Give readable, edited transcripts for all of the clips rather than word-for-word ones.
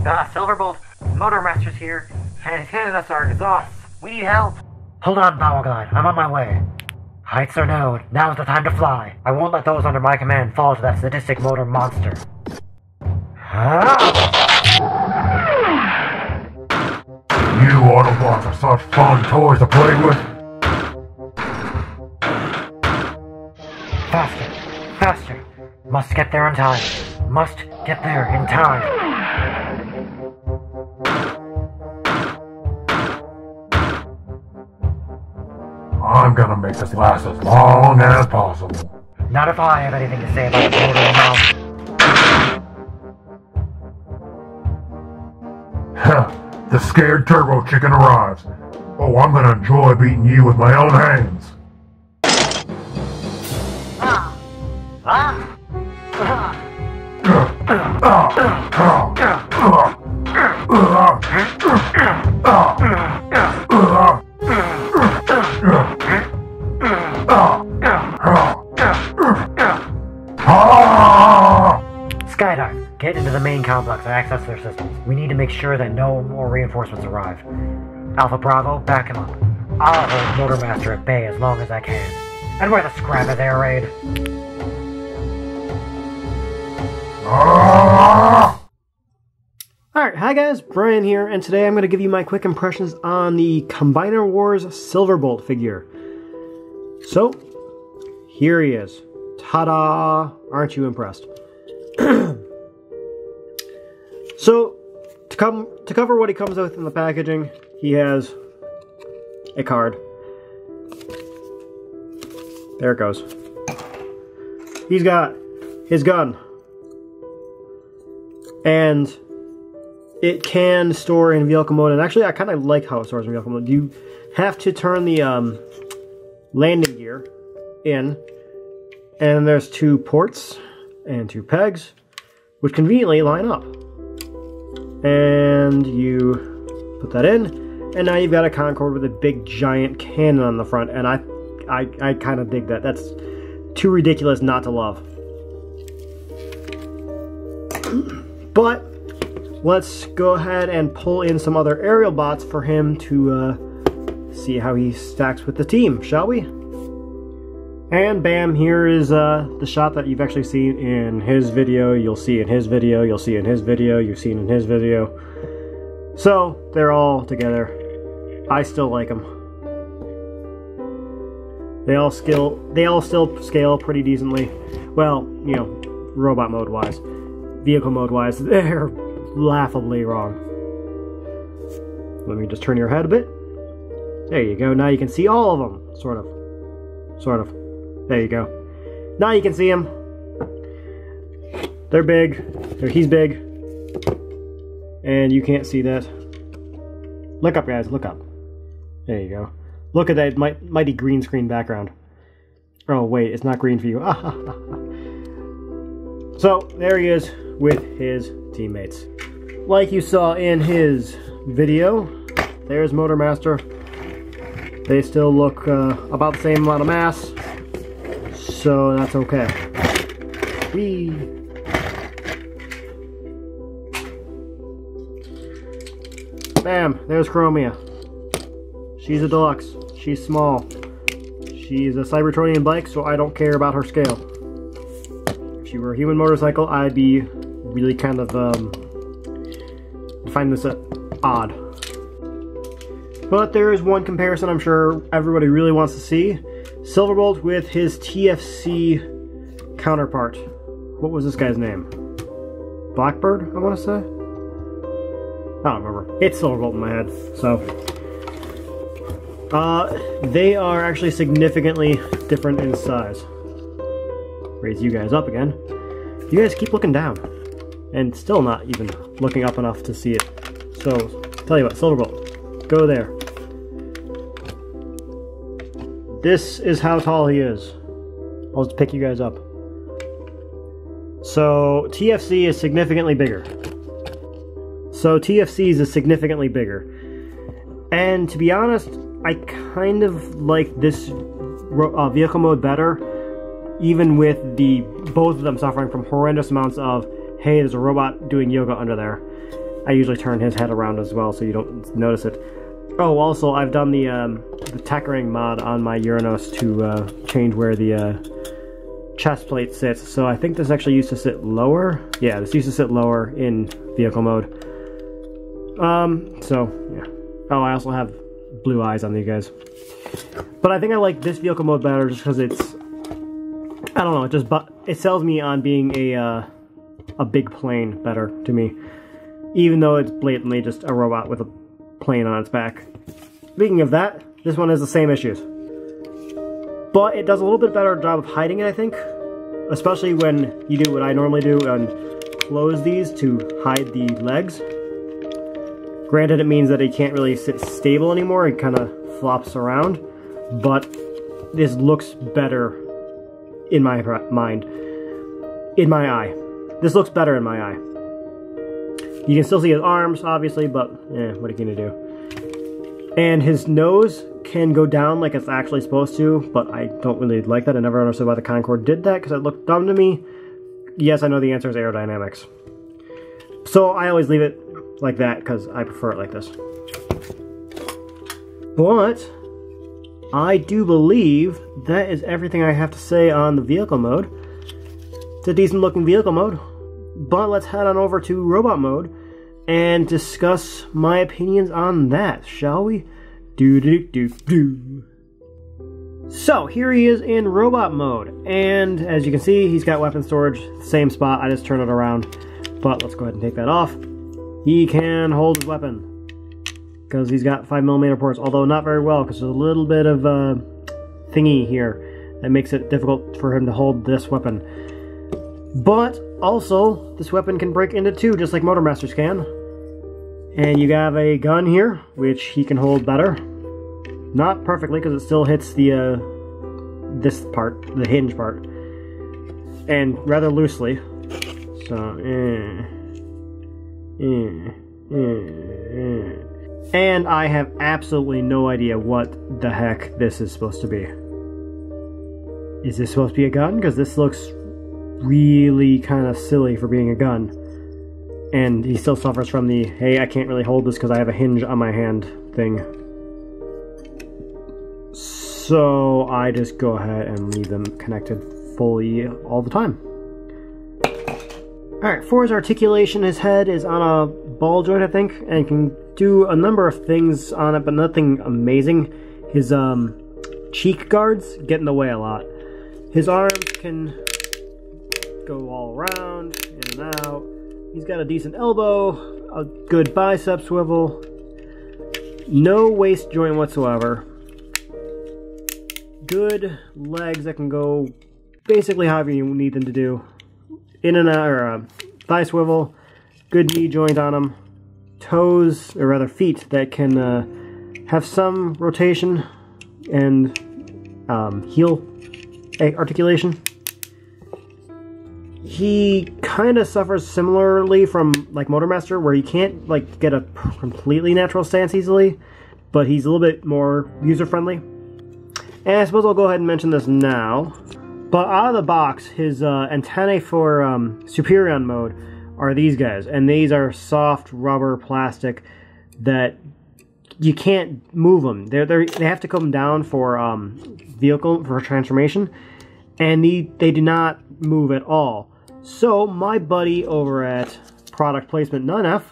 Silverbolt, Motormaster's here, and he's handing us our exhausts. We need help. Hold on, Power Glide. I'm on my way. Heights are known. Now's the time to fly. I won't let those under my command fall to that sadistic motor monster. You Autobots are such fun toys to play with. Faster! Faster! Must get there in time. Must get there in time. I'm gonna make this last as long as possible. Not if I have anything to say about the motor now. The scared turbo chicken arrives. Oh, I'm gonna enjoy beating you with my own hands. Skydive, get into the main complex and access their systems. We need to make sure that no more reinforcements arrive. Alpha Bravo, back him up. I'll hold Motormaster at bay as long as I can. And where the scrap is air raid. Alright, hi guys, Brian here, and today I'm going to give you my quick impressions on the Combiner Wars Silverbolt figure. So, here he is. Ta-da! Aren't you impressed? So, to cover what he comes with in the packaging, he has a card. There it goes. He's got his gun. And it can store in vehicle mode, and actually I kind of like how it stores in vehicle mode. You have to turn the landing gear in, and there's 2 ports and 2 pegs, which conveniently line up. And you put that in, and now you've got a Concorde with a big giant cannon on the front, and I kind of dig that. That's too ridiculous not to love. But let's go ahead and pull in some other Aerialbots for him to see how he stacks with the team, shall we? And bam, here is the shot that you've actually seen in his video, you'll see in his video, you'll see in his video, you've seen in his video. So, they're all together. I still like them. They all still scale pretty decently. Well, you know, robot mode wise. Vehicle mode wise, they're laughably wrong. Let me just turn your head a bit. There you go, now you can see all of them. Sort of. There you go. Now you can see them. They're big. He's big. And you can't see that. Look up, guys. Look up. There you go. Look at that mighty green screen background. Oh, wait. It's not green for you. So, there he is with his teammates. Like you saw in his video, there's Motormaster. They still look about the same amount of mass. So that's okay. Whee! Bam! There's Chromia. She's a deluxe. She's small. She's a Cybertronian bike, so I don't care about her scale. If she were a human motorcycle, I'd be really kind of find this odd. But there is one comparison I'm sure everybody really wants to see. Silverbolt with his TFC counterpart. What was this guy's name? Blackbird, I want to say? I don't remember. It's Silverbolt in my head, so. They are actually significantly different in size. Raise you guys up again. You guys keep looking down. And still not even looking up enough to see it. So, tell you what, Silverbolt, go there. This is how tall he is. I'll just pick you guys up. So, TFC is significantly bigger. And to be honest, I kind of like this vehicle mode better, even with both of them suffering from horrendous amounts of, hey, there's a robot doing yoga under there. I usually turn his head around as well so you don't notice it. Oh, also, I've done the Tekering mod on my Uranus to change where the chest plate sits. So I think this actually used to sit lower. Yeah, this used to sit lower in vehicle mode. So, yeah. Oh, I also have blue eyes on these guys. But I think I like this vehicle mode better just because it's... I don't know, it sells me on being a big plane better to me. Even though it's blatantly just a robot with a plane on its back. Speaking of that, this one has the same issues. But it does a little bit better job of hiding it, I think. Especially when you do what I normally do and close these to hide the legs. Granted, it means that it can't really sit stable anymore. It kind of flops around. But this looks better in my mind. In my eye. This looks better in my eye. You can still see his arms, obviously, but what are you gonna do? And his nose can go down like it's actually supposed to, but I don't really like that. I never understood why the Concorde did that, because it looked dumb to me. Yes, I know the answer is aerodynamics. So I always leave it like that, because I prefer it like this. But I do believe that is everything I have to say on the vehicle mode. It's a decent looking vehicle mode. But let's head on over to robot mode and discuss my opinions on that, shall we? So, here he is in robot mode, and as you can see, he's got weapon storage, same spot. I just turn it around, but let's go ahead and take that off. He can hold his weapon, because he's got 5mm ports, although not very well, because there's a little bit of thingy here that makes it difficult for him to hold this weapon. But also, this weapon can break into two, just like Motormasters can. And you have a gun here, which he can hold better. Not perfectly, because it still hits the this part, the hinge part, and rather loosely. So, and I have absolutely no idea what the heck this is supposed to be. Is this supposed to be a gun? Because this looks really kind of silly for being a gun. And he still suffers from the, hey, I can't really hold this because I have a hinge on my hand thing. So I just go ahead and leave them connected fully all the time. Alright, for his articulation, his head is on a ball joint, I think, and can do a number of things on it, but nothing amazing. His cheek guards get in the way a lot. His arms can go all around, in and out. He's got a decent elbow, a good bicep swivel, no waist joint whatsoever. Good legs that can go basically however you need them to do. In and out, or thigh swivel, good knee joint on them. Toes, or rather feet, that can have some rotation and heel articulation. He kind of suffers similarly from like Motormaster, where he can't like get a completely natural stance easily, but he's a little bit more user-friendly. And I suppose I'll go ahead and mention this now. But out of the box, his antennae for Superion mode are these guys. And these are soft rubber plastic that you can't move them. They have to come down for transformation. And they do not move at all. So my buddy over at Product Placement Nunf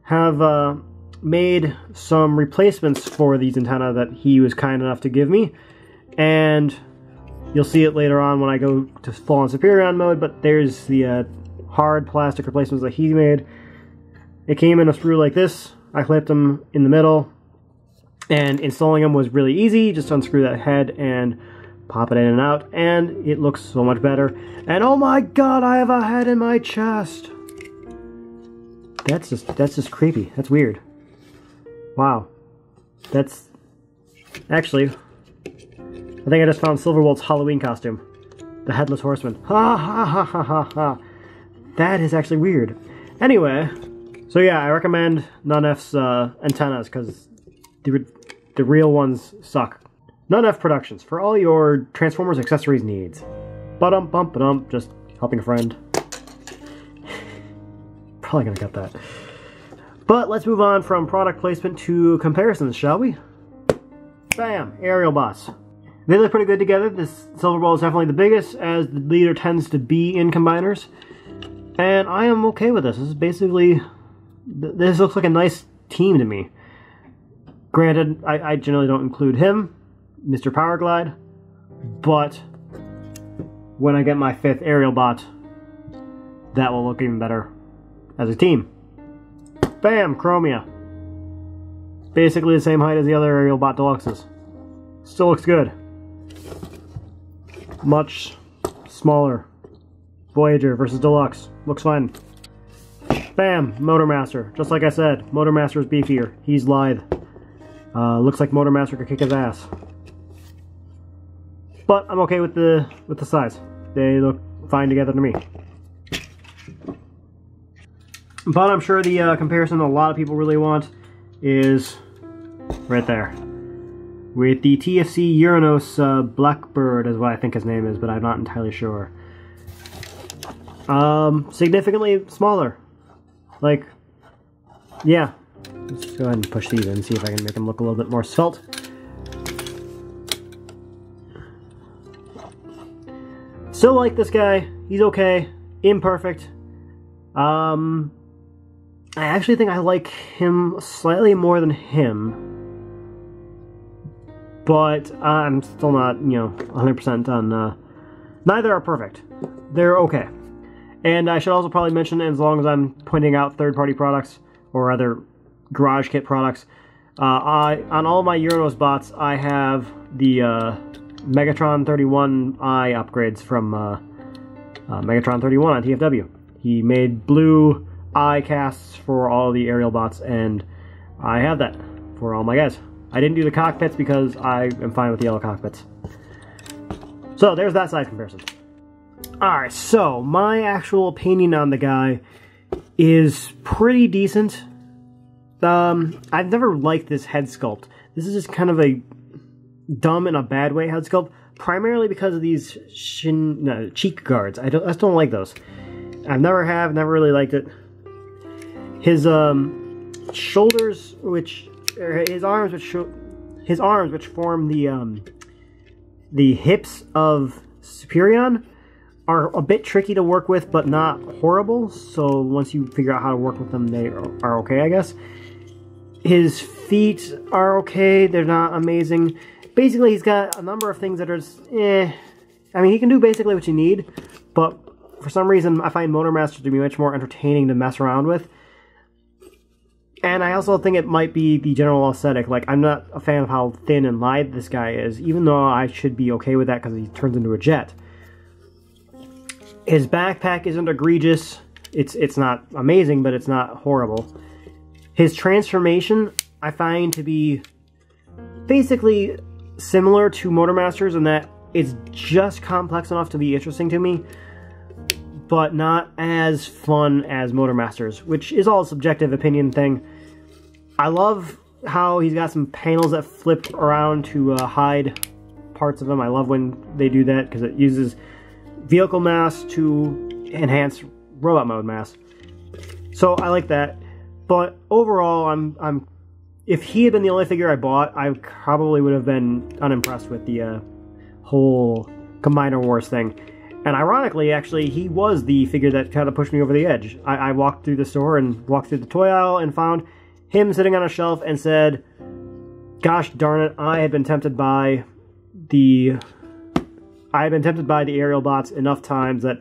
have made some replacements for these antennae that he was kind enough to give me. And you'll see it later on when I go to full-on Superion mode, but there's the hard plastic replacements that he made. It came in a screw like this. I clipped them in the middle, and installing them was really easy. Just unscrew that head and pop it in and out, and it looks so much better. And oh my god, I have a head in my chest! That's just creepy. That's weird. Wow. That's... Actually... I think I just found Silverbolt's Halloween costume. The Headless Horseman. Ha ha ha ha ha ha. That is actually weird. Anyway, so yeah, I recommend Nunf's antennas, because the real ones suck. Nunf Productions, for all your Transformers accessories needs. Ba-dum bump ba-dum, just helping a friend. Probably gonna cut that. But let's move on from product placement to comparisons, shall we? Bam! Aerialbots. They look pretty good together. This Silverbolt is definitely the biggest, as the leader tends to be in combiners. And I am okay with this. This is basically... This looks like a nice team to me. Granted, I generally don't include him, Mr. Powerglide, but when I get my 5th Aerialbot, that will look even better as a team. Bam! Chromia. Basically the same height as the other Aerialbot Deluxes. Still looks good. Much smaller. Voyager versus Deluxe. Looks fine. Bam! Motormaster. Just like I said, Motormaster is beefier. He's lithe. Looks like Motormaster could kick his ass. But I'm okay with the size. They look fine together to me. But I'm sure the comparison a lot of people really want is right there. With the TFC Uranus Blackbird is what I think his name is, but I'm not entirely sure. Significantly smaller. Like, yeah. Let's go ahead and push these in and see if I can make him look a little bit more svelte. Still like this guy. He's okay. Imperfect. I actually think I like him slightly more than him. But I'm still not, 100% on... neither are perfect. They're okay. And I should also probably mention, as long as I'm pointing out third-party products, or other garage kit products, on all my Uranus bots, I have the Megatron 31i upgrades from Megatron 31 on TFW. He made blue eye casts for all the Aerialbots, and I have that for all my guys. I didn't do the cockpits because I am fine with the yellow cockpits. So there's that size comparison. Alright, so my actual opinion on the guy is pretty decent. I've never liked this head sculpt. This is just kind of a dumb in a bad way head sculpt, primarily because of these cheek guards. I just don't like those. Never really liked it. His shoulders, his arms, which form the hips of Superion, are a bit tricky to work with, but not horrible. So once you figure out how to work with them, they are okay, I guess. His feet are okay. They're not amazing. Basically, he's got a number of things that are just, I mean, he can do basically what you need, but for some reason, I find Motormaster to be much more entertaining to mess around with. And I also think it might be the general aesthetic. Like, I'm not a fan of how thin and lithe this guy is, even though I should be okay with that because he turns into a jet. His backpack isn't egregious. It's not amazing, but it's not horrible. His transformation, I find to be basically similar to Motormaster's in that it's just complex enough to be interesting to me, but not as fun as Motormaster's, which is all a subjective opinion thing. I love how he's got some panels that flip around to hide parts of him. I love when they do that because it uses vehicle mass to enhance robot mode mass. So I like that. But overall, if he had been the only figure I bought, I probably would have been unimpressed with the whole Combiner Wars thing. And ironically, actually, he was the figure that kind of pushed me over the edge. I walked through the store and walked through the toy aisle and found him sitting on a shelf and said, gosh darn it, I had been tempted by the Aerialbots enough times that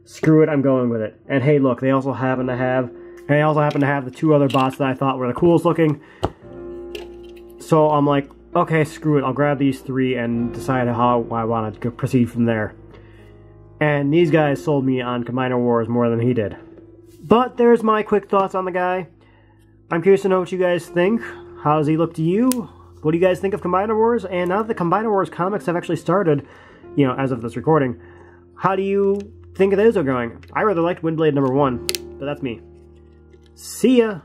screw it, I'm going with it. And hey, look, they also happen to have the two other bots that I thought were the coolest looking. So I'm like, okay, screw it, I'll grab these three and decide how I want to proceed from there. And these guys sold me on Combiner Wars more than he did. But there's my quick thoughts on the guy. I'm curious to know what you guys think. How does he look to you? What do you guys think of Combiner Wars? And now that the Combiner Wars comics have actually started, as of this recording, how do you think those are going? I rather liked Windblade #1, but that's me. See ya!